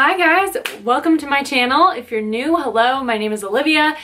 Hi guys, welcome to my channel. If you're new, hello, my name is Olivia.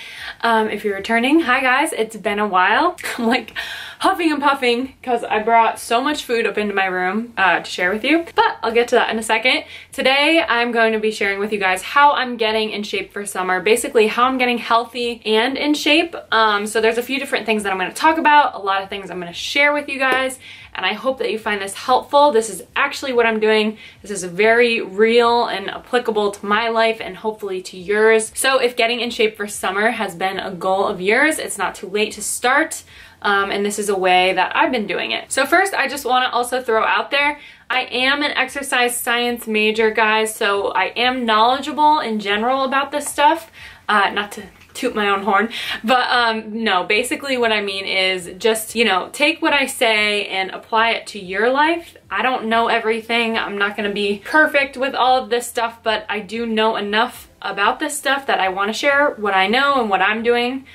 If you're returning, hi guys, it's been a while. I'm like huffing and puffing because I brought so much food up into my room to share with you, but I'll get to that in a second. Today I'm going to be sharing with you guys how I'm getting in shape for summer, basically how I'm getting healthy and in shape. So there's a few different things that I'm going to talk about, a lot of things I'm going to share with you guys, and I hope that you find this helpful. This is actually what I'm doing. This is very real and applicable to my life and hopefully to yours. So if getting in shape for summer has been a goal of yours, it's not too late to start. And this is a way that I've been doing it. So first, I just want to also throw out there, I am an exercise science major, guys, so I am knowledgeable in general about this stuff. Not to toot my own horn, but no, basically what I mean is just, you know, take what I say and apply it to your life. I don't know everything. I'm not going to be perfect with all of this stuff, but I do know enough about this stuff that I want to share what I know and what I'm doing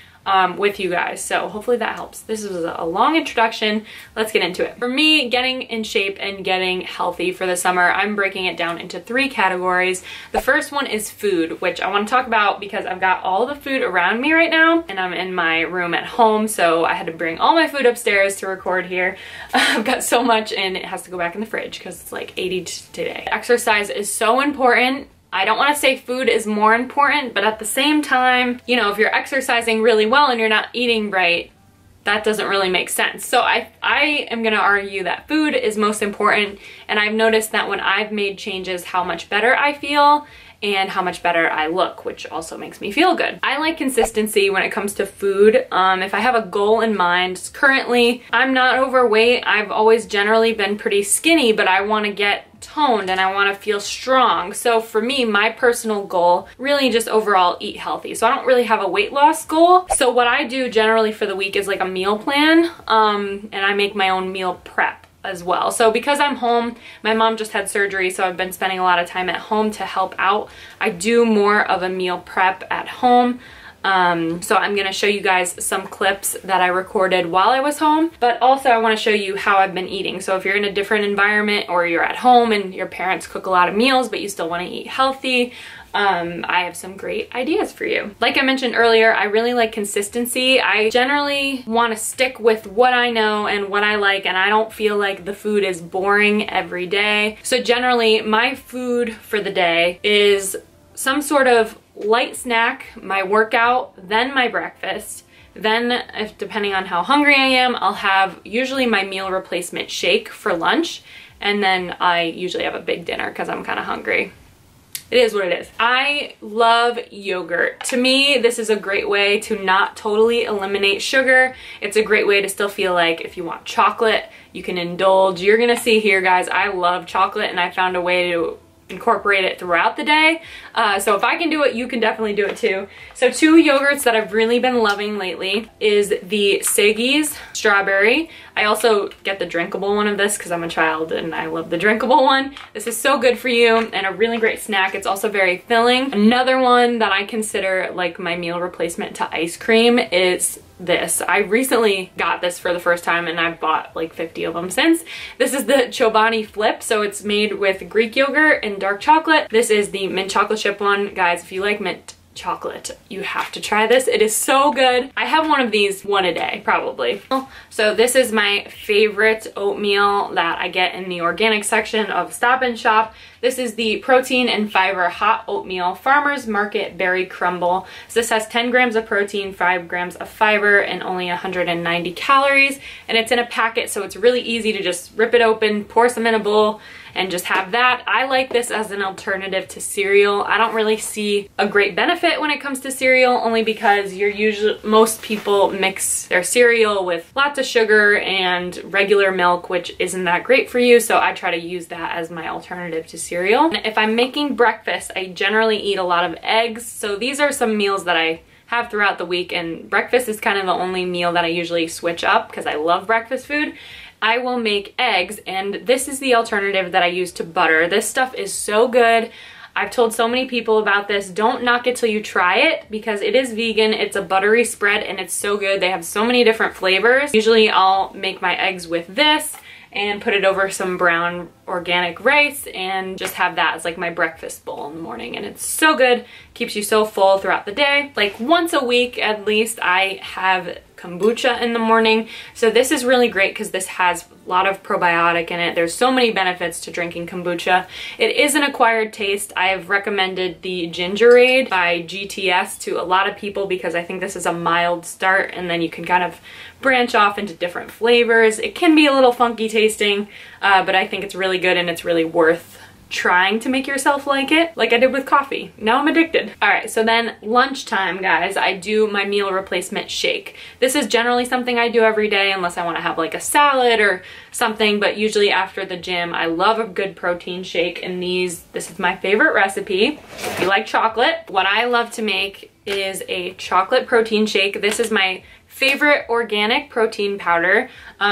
with you guys. So hopefully that helps. This is a long introduction. Let's get into it. For me, getting in shape and getting healthy for the summer, I'm breaking it down into 3 categories. The first one is food, which I want to talk about because I've got all the food around me right now and I'm in my room at home, so I had to bring all my food upstairs to record here. I've got so much and it has to go back in the fridge because it's like 80 today. Exercise is so important. I don't want to say food is more important, but at the same time, you know, if you're exercising really well and you're not eating right, that doesn't really make sense. So I am going to argue that food is most important, and I've noticed that when I've made changes, how much better I feel and how much better I look, which also makes me feel good. I like consistency when it comes to food. If I have a goal in mind, currently I'm not overweight. I've always generally been pretty skinny, but I want to get toned and I want to feel strong. So for me, my personal goal, really just overall eat healthy. So I don't really have a weight loss goal. So what I do generally for the week is like a meal plan, and I make my own meal prep as well. So because I'm home, my mom just had surgery, so I've been spending a lot of time at home to help out. I do more of a meal prep at home. So I'm going to show you guys some clips that I recorded while I was home, but also I want to show you how I've been eating. So if you're in a different environment or you're at home and your parents cook a lot of meals, but you still want to eat healthy, I have some great ideas for you. Like I mentioned earlier, I really like consistency. I generally want to stick with what I know and what I like, and I don't feel like the food is boring every day. So generally, my food for the day is some sort of light snack, my workout, then my breakfast. Then, if depending on how hungry I am, I'll have usually my meal replacement shake for lunch, and then I usually have a big dinner because I'm kind of hungry. It is what it is. I love yogurt. To me, this is a great way to not totally eliminate sugar. It's a great way to still feel like if you want chocolate, you can indulge. You're gonna see here, guys, I love chocolate and I found a way to incorporate it throughout the day. So if I can do it, you can definitely do it too. So 2 yogurts that I've really been loving lately is the Siggi's strawberry. I also get the drinkable one of this because I'm a child and I love the drinkable one. This is so good for you and a really great snack. It's also very filling. Another one that I consider like my meal replacement to ice cream is this. I recently got this for the first time and I've bought like 50 of them since. This is the Chobani Flip. So it's made with Greek yogurt and dark chocolate. This is the mint chocolate chip one. Guys, if you like mint chocolate, you have to try this. It is so good. I have one of these one a day, probably. So this is my favorite oatmeal that I get in the organic section of Stop and Shop. This is the protein and fiber hot oatmeal Farmer's Market berry crumble. So this has 10 grams of protein, 5 grams of fiber, and only 190 calories. And it's in a packet, so it's really easy to just rip it open, pour some in a bowl, and just have that. I like this as an alternative to cereal. I don't really see a great benefit when it comes to cereal, only because most people mix their cereal with lots of sugar and regular milk, which isn't that great for you. So I try to use that as my alternative to cereal. And if I'm making breakfast, I generally eat a lot of eggs. So these are some meals that I have throughout the week, and breakfast is kind of the only meal that I usually switch up because I love breakfast food. I will make eggs, and this is the alternative that I use to butter. This stuff is so good. I've told so many people about this. Don't knock it till you try it because it is vegan. It's a buttery spread and it's so good. They have so many different flavors. Usually I'll make my eggs with this, and put it over some brown organic rice and just have that as like my breakfast bowl in the morning. And it's so good, keeps you so full throughout the day. Like once a week at least I have kombucha in the morning. So this is really great because this has a lot of probiotic in it. There's so many benefits to drinking kombucha. It is an acquired taste. I have recommended the Gingerade by GTS to a lot of people because I think this is a mild start and then you can kind of branch off into different flavors. It can be a little funky tasting, but I think it's really good and it's really worth trying to make yourself like it, like I did with coffee. Now I'm addicted. All right, so then lunchtime, guys, I do my meal replacement shake. This is generally something I do every day unless I want to have like a salad or something, but usually after the gym, I love a good protein shake, and this is my favorite recipe. If you like chocolate, what I love to make is a chocolate protein shake. This is my favorite organic protein powder.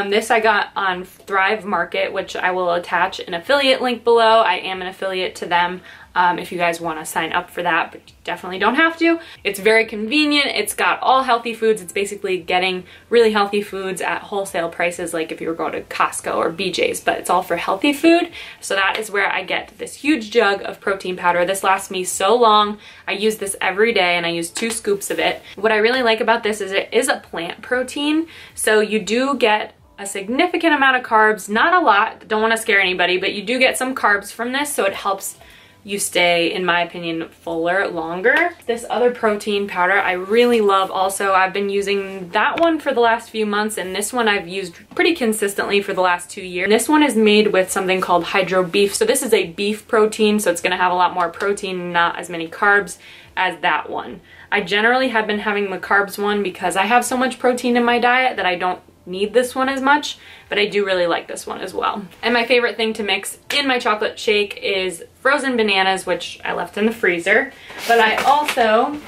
This I got on Thrive Market, which I will attach an affiliate link below. I am an affiliate to them if you guys want to sign up for that, but you definitely don't have to. It's very convenient. It's got all healthy foods. It's basically getting really healthy foods at wholesale prices, like if you were going to Costco or BJ's, but it's all for healthy food. So that is where I get this huge jug of protein powder. This lasts me so long. I use this every day and I use 2 scoops of it. What I really like about this is it is a plant protein. So you do get a significant amount of carbs, not a lot, don't want to scare anybody, but you do get some carbs from this, so it helps you stay, in my opinion, fuller longer. This other protein powder I really love also. I've been using that one for the last few months, and this one I've used pretty consistently for the last 2 years. And this one is made with something called hydro beef. So this is a beef protein, so it's gonna have a lot more protein, not as many carbs as that one. I generally have been having the carbs one because I have so much protein in my diet that I don't need this one as much, but I do really like this one as well. And my favorite thing to mix in my chocolate shake is frozen bananas, which I left in the freezer. But I also,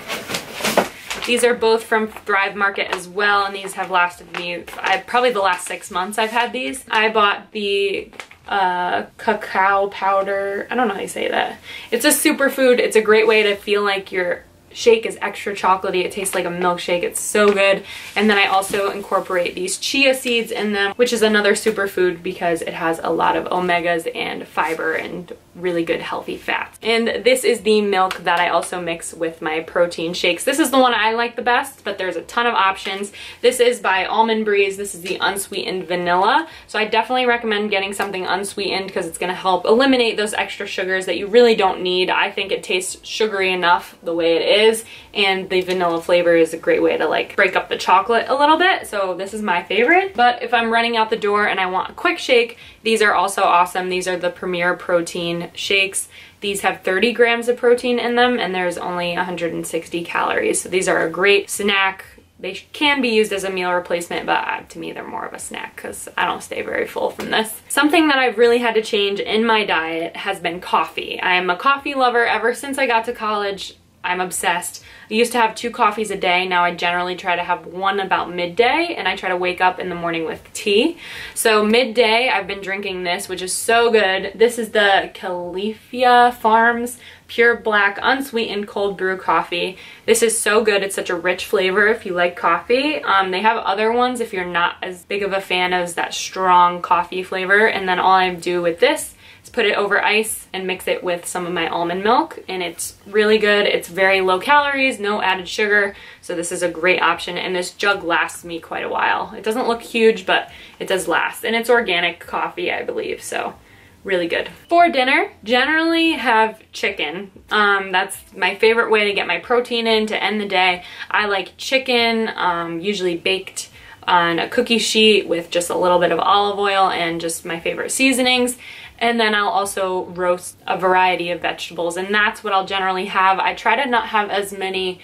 these are both from Thrive Market as well, and these have lasted me, probably the last 6 months I've had these. I bought the cacao powder. I don't know how you say that. It's a superfood. It's a great way to feel like your shake is extra chocolatey. It tastes like a milkshake. It's so good. And then I also incorporate these chia seeds in them, which is another superfood because it has a lot of omegas and fiber and really good healthy fats. And this is the milk that I also mix with my protein shakes. This is the one I like the best, but there's a ton of options. This is by Almond Breeze. This is the unsweetened vanilla. So I definitely recommend getting something unsweetened because it's going to help eliminate those extra sugars that you really don't need. I think it tastes sugary enough the way it is, and the vanilla flavor is a great way to like break up the chocolate a little bit. So this is my favorite. But if I'm running out the door and I want a quick shake, these are also awesome. These are the Premier Protein shakes. These have 30 grams of protein in them and there's only 160 calories. So these are a great snack. They can be used as a meal replacement, but to me they're more of a snack because I don't stay very full from this. Something that I've really had to change in my diet has been coffee. I am a coffee lover ever since I got to college. I'm obsessed. I used to have 2 coffees a day. Now I generally try to have one about midday, and I try to wake up in the morning with tea. So midday, I've been drinking this, which is so good. This is the Califia Farms Pure Black Unsweetened Cold Brew Coffee. This is so good. It's such a rich flavor if you like coffee. They have other ones if you're not as big of a fan of that strong coffee flavor. And then all I do with this is put it over ice and mix it with some of my almond milk, and it's really good. It's very low calories, no added sugar, so this is a great option, and this jug lasts me quite a while. It doesn't look huge, but it does last, and it's organic coffee, I believe, so really good. For dinner, generally have chicken. That's my favorite way to get my protein in to end the day. I like chicken, usually baked on a cookie sheet with just a little bit of olive oil and just my favorite seasonings. And then I'll also roast a variety of vegetables, and that's what I'll generally have. I try to not have as many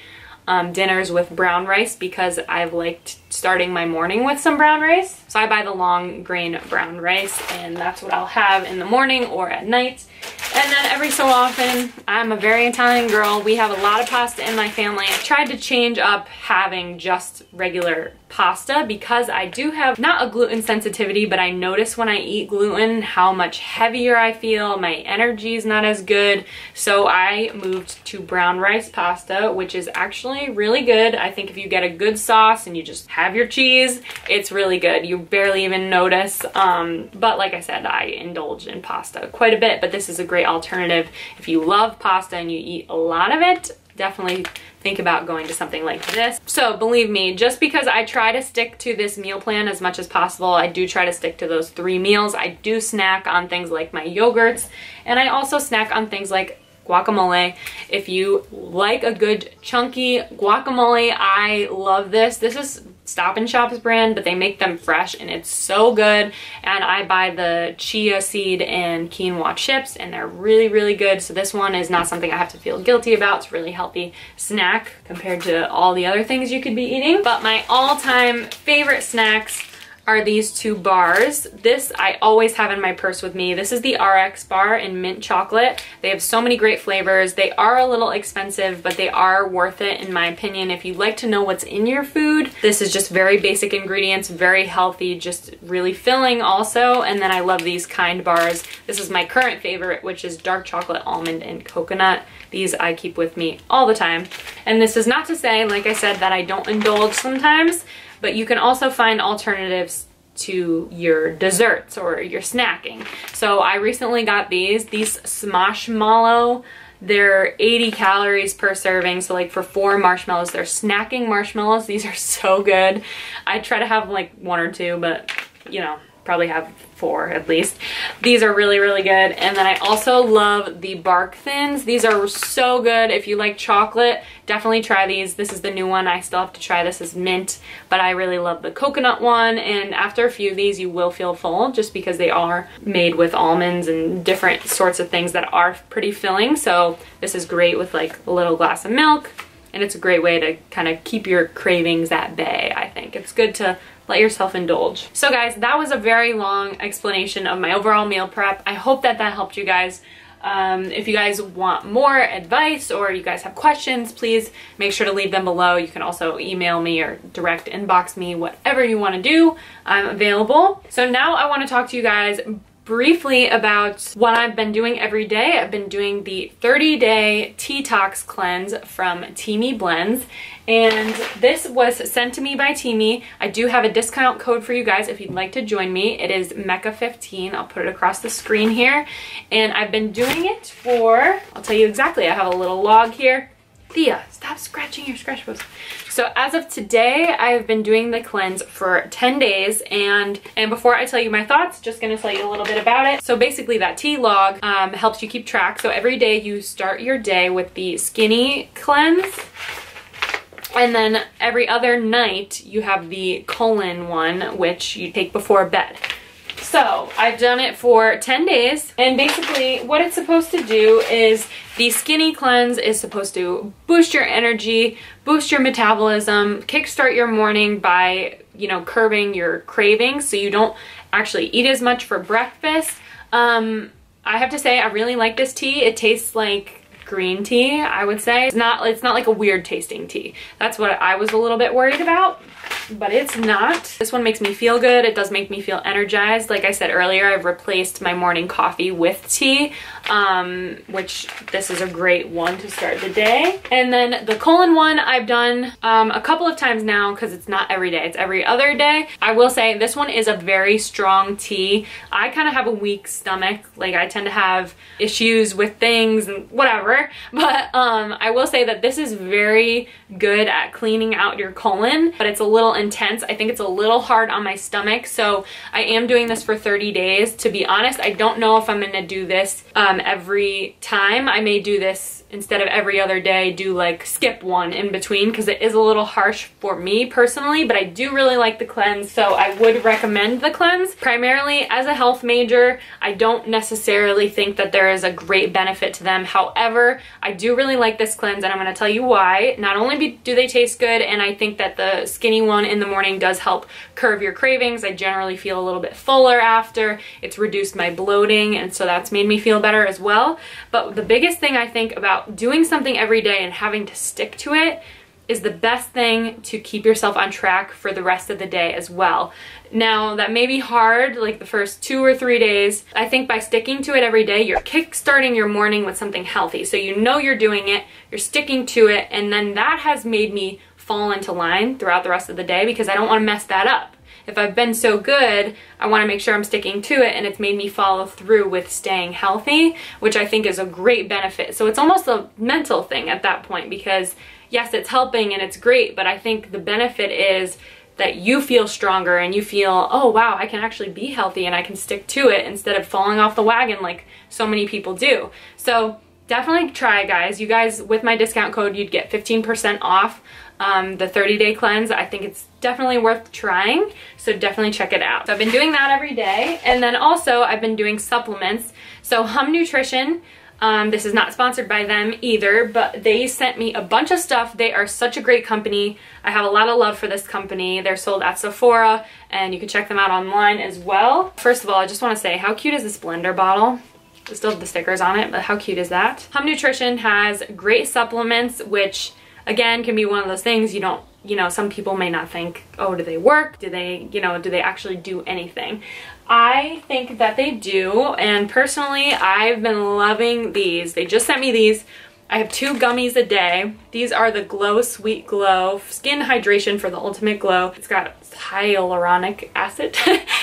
dinners with brown rice because I've liked starting my morning with some brown rice. So I buy the long grain brown rice, and that's what I'll have in the morning or at night. And then every so often, I'm a very Italian girl. We have a lot of pasta in my family. I tried to change up having just regular pasta because I do have not a gluten sensitivity, but I notice when I eat gluten how much heavier I feel. My energy is not as good. So I moved to brown rice pasta, which is actually really good. I think if you get a good sauce and you just have your cheese, it's really good. You barely even notice. But like I said, I indulge in pasta quite a bit, but this is a great alternative. If you love pasta and you eat a lot of it, definitely think about going to something like this. So believe me, just because I try to stick to this meal plan as much as possible, I do try to stick to those 3 meals. I do snack on things like my yogurts, and I also snack on things like guacamole. If you like a good chunky guacamole, I love this. This is Stop and Shop's brand, but they make them fresh and it's so good. And I buy the chia seed and quinoa chips and they're really, really good. So this one is not something I have to feel guilty about. It's a really healthy snack compared to all the other things you could be eating. But my all-time favorite snacks are these 2 bars. This I always have in my purse with me. This is the RX bar in mint chocolate. They have so many great flavors. They are a little expensive, but they are worth it in my opinion. If you like to know what's in your food, this is just very basic ingredients, very healthy, just really filling also. And then I love these kind bars. This is my current favorite, which is dark chocolate, almond, and coconut. These I keep with me all the time. And this is not to say, like I said, that I don't indulge sometimes, but you can also find alternatives to your desserts or your snacking. So I recently got these Smashmallow. They're 80 calories per serving. So like for 4 marshmallows, they're snacking marshmallows. These are so good. I try to have like 1 or 2, but you know, probably have 4 at least. These are really, really good. And then I also love the bark thins. These are so good. If you like chocolate, definitely try these. This is the new one. I still have to try this as mint, but I really love the coconut one. And after a few of these, you will feel full just because they are made with almonds and different sorts of things that are pretty filling. So this is great with like a little glass of milk. And it's a great way to kind of keep your cravings at bay, I think. It's good to let yourself indulge. So guys, that was a very long explanation of my overall meal prep. I hope that that helped you guys. If you guys want more advice or you guys have questions, please make sure to leave them below. You can also email me or direct inbox me, whatever you want to do. I'm available. So now I want to talk to you guys briefly about what I've been doing every day. I've been doing the 30-day Detox cleanse from Teamy Blends, and this was sent to me by Teamy. I do have a discount code for you guys if you'd like to join me. It is Mecca15. I'll put it across the screen here, and I've been doing it for, I'll tell you exactly, I have a little log here. Thea, stop scratching your scratch post. So as of today, I've been doing the cleanse for 10 days, and before I tell you my thoughts, just gonna tell you a little bit about it. So basically that T-log helps you keep track. So every day you start your day with the skinny cleanse, and then every other night you have the colon one, which you take before bed. So I've done it for 10 days, and basically what it's supposed to do is the skinny cleanse is supposed to boost your energy, boost your metabolism, kickstart your morning by, you know, curbing your cravings so you don't actually eat as much for breakfast. I have to say I really like this tea. It tastes like green tea, I would say. It's not like a weird tasting tea. That's what I was a little bit worried about, but it's not. This one makes me feel good. It does make me feel energized. Like I said earlier, I've replaced my morning coffee with tea, which this is a great one to start the day. And then the colon one I've done a couple of times now because it's not every day, it's every other day. I will say this one is a very strong tea. I kind of have a weak stomach. Like I tend to have issues with things and whatever. But I will say that this is very good at cleaning out your colon, but it's a little intense. I think it's a little hard on my stomach, so I am doing this for 30 days. To be honest, I don't know if I'm gonna do this every time. I may do this instead of every other day, do like skip one in between, because it is a little harsh for me personally, but I do really like the cleanse, so I would recommend the cleanse. Primarily as a health major, I don't necessarily think that there is a great benefit to them. However, I do really like this cleanse, and I'm going to tell you why. Not only do they taste good, and I think that the skinny one in the morning does help curb your cravings. I generally feel a little bit fuller after. It's reduced my bloating, and so that's made me feel better as well. But the biggest thing I think about doing something every day and having to stick to it is the best thing to keep yourself on track for the rest of the day as well. Now, that may be hard, like the first 2 or 3 days. I think by sticking to it every day, you're kick-starting your morning with something healthy. So you know you're doing it, you're sticking to it, and then that has made me fall into line throughout the rest of the day, because I don't want to mess that up. If I've been so good, I want to make sure I'm sticking to it, and it's made me follow through with staying healthy, which I think is a great benefit. So it's almost a mental thing at that point, because yes, it's helping and it's great, but I think the benefit is that you feel stronger and you feel, oh wow, I can actually be healthy and I can stick to it instead of falling off the wagon like so many people do. So definitely try it, guys. You guys, with my discount code, you'd get 15% off the 30-day cleanse. I think it's definitely worth trying, so definitely check it out. So I've been doing that every day, and then also I've been doing supplements. So Hum Nutrition, this is not sponsored by them either, but they sent me a bunch of stuff. They are such a great company. I have a lot of love for this company. They're sold at Sephora, and you can check them out online as well. First of all, I just want to say, how cute is this blender bottle? I still have the stickers on it, but how cute is that? Hum Nutrition has great supplements, which again can be one of those things you don't, some people may not think, oh, do they work? Do they, do they actually do anything? I think that they do, and personally, I've been loving these. They just sent me these. I have 2 gummies a day. These are the Glow Sweet Glow Skin Hydration for the Ultimate Glow. It's got hyaluronic acid,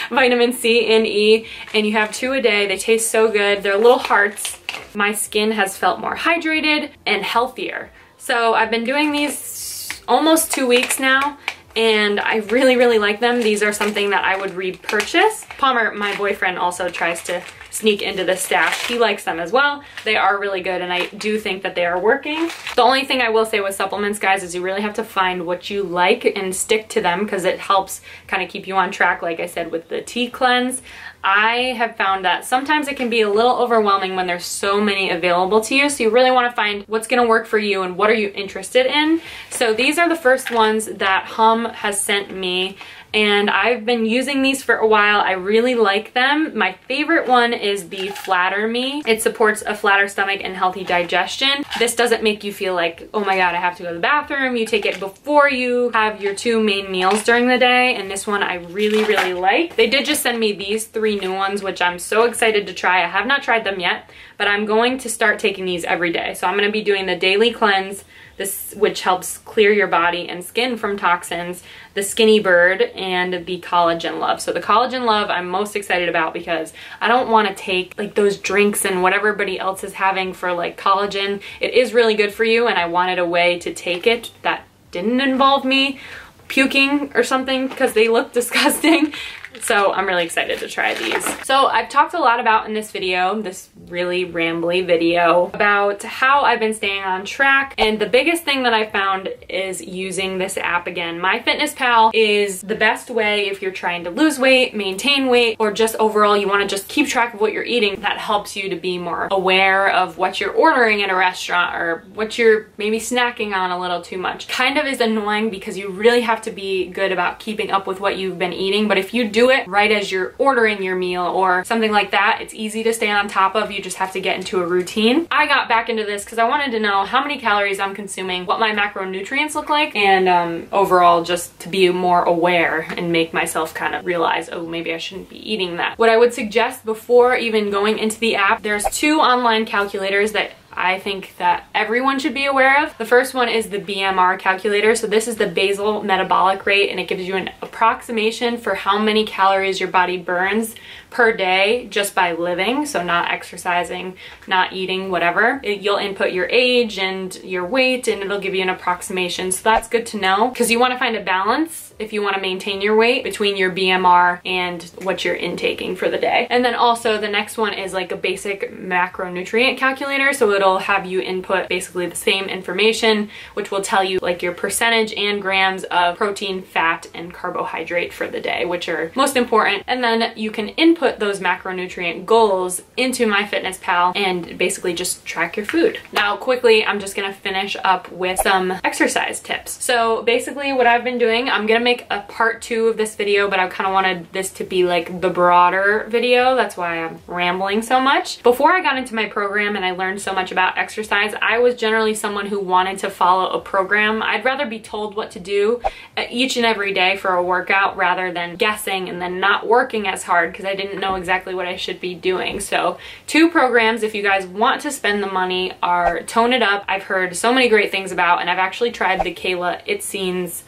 vitamin C and E, and you have 2 a day. They taste so good. They're little hearts. My skin has felt more hydrated and healthier. So I've been doing these almost 2 weeks now, and I really, really like them. These are something that I would repurchase. Palmer, my boyfriend, also tries to sneak into this stash. He likes them as well. They are really good, and I do think that they are working. The only thing I will say with supplements, guys, is you really have to find what you like and stick to them, because it helps kind of keep you on track, like I said, with the tea cleanse. I have found that sometimes it can be a little overwhelming when there's so many available to you, so you really want to find what's going to work for you and what are you interested in. So these are the first ones that Hum has sent me, and I've been using these for a while. I really like them. My favorite one is the Flatter Me. It supports a flatter stomach and healthy digestion. This doesn't make you feel like, oh my god, I have to go to the bathroom. You take it before you have your 2 main meals during the day, and this one I really, really like. They did just send me these 3 new ones, which I'm so excited to try. I have not tried them yet, but I'm going to start taking these every day. So I'm going to be doing the daily cleanse, this, which helps clear your body and skin from toxins, the Skinny Bird, and the Collagen Love. So the Collagen Love I'm most excited about, because I don't want to take like those drinks and what everybody else is having for like collagen. It is really good for you, and I wanted a way to take it that didn't involve me puking or something, because they look disgusting. So I'm really excited to try these. So I've talked a lot about in this video, this really rambly video, about how I've been staying on track. And the biggest thing that I found is using this app again. MyFitnessPal is the best way if you're trying to lose weight, maintain weight, or just overall you want to just keep track of what you're eating. That helps you to be more aware of what you're ordering at a restaurant or what you're maybe snacking on a little too much. Kind of is annoying because you really have to be good about keeping up with what you've been eating, but if you do it right as you're ordering your meal or something like that, it's easy to stay on top of. You just have to get into a routine. I got back into this because I wanted to know how many calories I'm consuming, what my macronutrients look like, and overall just to be more aware and make myself kind of realize, oh, maybe I shouldn't be eating that. What I would suggest before even going into the app, there's 2 online calculators that I think that everyone should be aware of. The first one is the BMR calculator. So this is the basal metabolic rate, and it gives you an approximation for how many calories your body burns per day just by living, so not exercising, not eating, whatever. You'll input your age and your weight and it'll give you an approximation. So that's good to know because you want to find a balance if you want to maintain your weight between your BMR and what you're intaking for the day. And then also the next one is like a basic macronutrient calculator. So it'll have you input basically the same information, which will tell you like your percentage and grams of protein, fat, and carbohydrate for the day, which are most important. And then you can input those macronutrient goals into MyFitnessPal and basically just track your food. Now quickly, I'm just gonna finish up with some exercise tips. So basically what I've been doing, I'm gonna make a part 2 of this video, but I kind of wanted this to be like the broader video. That's why I'm rambling so much. Before I got into my program and I learned so much about exercise, I was generally someone who wanted to follow a program. I'd rather be told what to do each and every day for a workout rather than guessing and then not working as hard because I didn't know exactly what I should be doing. So 2 programs, if you guys want to spend the money, are Tone It Up. I've heard so many great things about, and I've actually tried the Kayla Itsines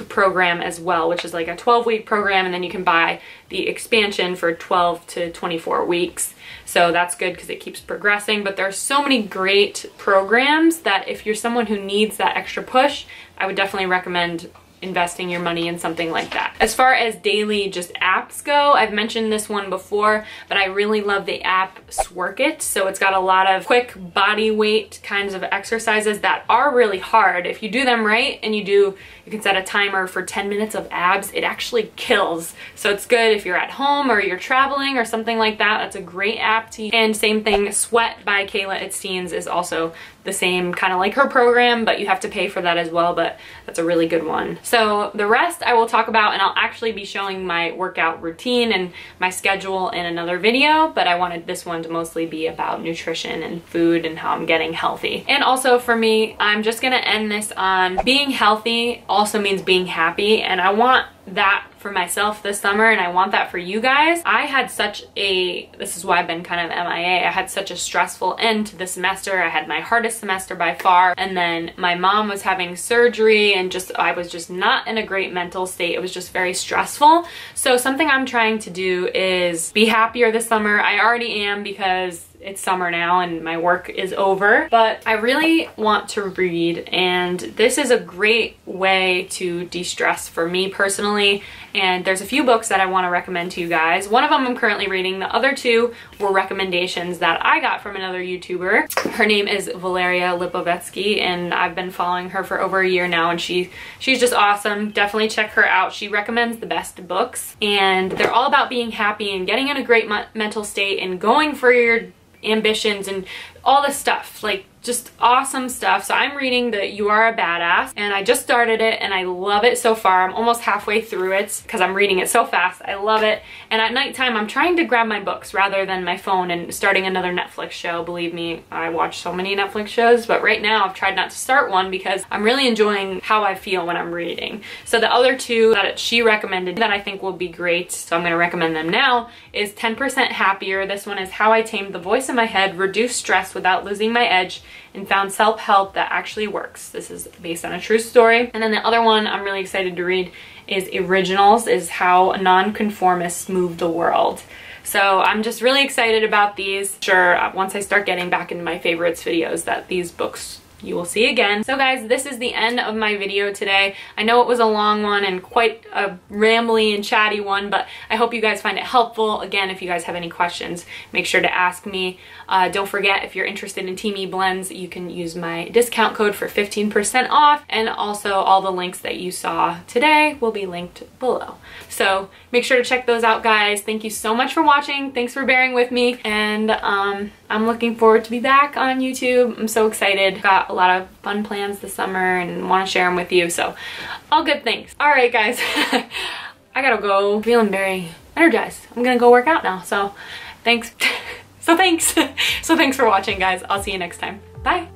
program as well, which is like a 12-week program, and then you can buy the expansion for 12 to 24 weeks. So that's good because it keeps progressing. But there are so many great programs that if you're someone who needs that extra push, I would definitely recommend investing your money in something like that. As far as daily just apps go, I've mentioned this one before, but I really love the app Sworkit. So it's got a lot of quick body weight kinds of exercises that are really hard. If you do them right and you can set a timer for 10 minutes of abs, it actually kills. So it's good if you're at home or you're traveling or something like that. That's a great app to use. And same thing, Sweat by Kayla Itsines is also the same, kind of like her program, but you have to pay for that as well, but that's a really good one. So the rest I will talk about, and I'll actually be showing my workout routine and my schedule in another video, but I wanted this one to mostly be about nutrition and food and how I'm getting healthy. And also for me, I'm just gonna end this on being healthy also means being happy, and I want that for myself this summer, and I want that for you guys. I had this is why I've been kind of MIA. I had such a stressful end to the semester. I had my hardest semester by far, and then my mom was having surgery, and I was just not in a great mental state. It was just very stressful. So something I'm trying to do is be happier this summer. I already am because it's summer now and my work is over, but I really want to read, and this is a great way to de-stress for me personally. And there's a few books that I want to recommend to you guys. One of them I'm currently reading. The other 2 were recommendations that I got from another YouTuber. Her name is Valeria Lipovetsky, and I've been following her for over a year now, and she's just awesome. Definitely check her out. She recommends the best books, and they're all about being happy and getting in a great mental state and going for your ambitions and all this stuff, like just awesome stuff. So I'm reading the You Are a Badass, and I just started it and I love it so far. I'm almost halfway through it because I'm reading it so fast. I love it. And at nighttime I'm trying to grab my books rather than my phone and starting another Netflix show. Believe me, I watch so many Netflix shows, but right now I've tried not to start one because I'm really enjoying how I feel when I'm reading. So the other 2 that she recommended that I think will be great, so I'm going to recommend them now, is 10% Happier. This one is How I Tamed the Voice in My Head, Reduced Stress Without Losing My Edge, and Found Self-Help That Actually Works. This is based on a true story. And then the other one I'm really excited to read is Originals, is How Nonconformists Move the World. So I'm just really excited about these. Sure, once I start getting back into my favorites videos, that these books you will see again. So guys, this is the end of my video today. I know it was a long one and quite a rambly and chatty one, but I hope you guys find it helpful. Again, if you guys have any questions, make sure to ask me. Don't forget, if you're interested in Teamy Blends, you can use my discount code for 15% off, and also all the links that you saw today will be linked below. So make sure to check those out, guys. Thank you so much for watching. Thanks for bearing with me, and I'm looking forward to be back on YouTube. I'm so excited. Got a lot of fun plans this summer and want to share them with you, so all good things. All right, guys. I gotta go. Feeling very energized. I'm gonna go work out now, so thanks. So thanks for watching, guys. I'll see you next time. Bye.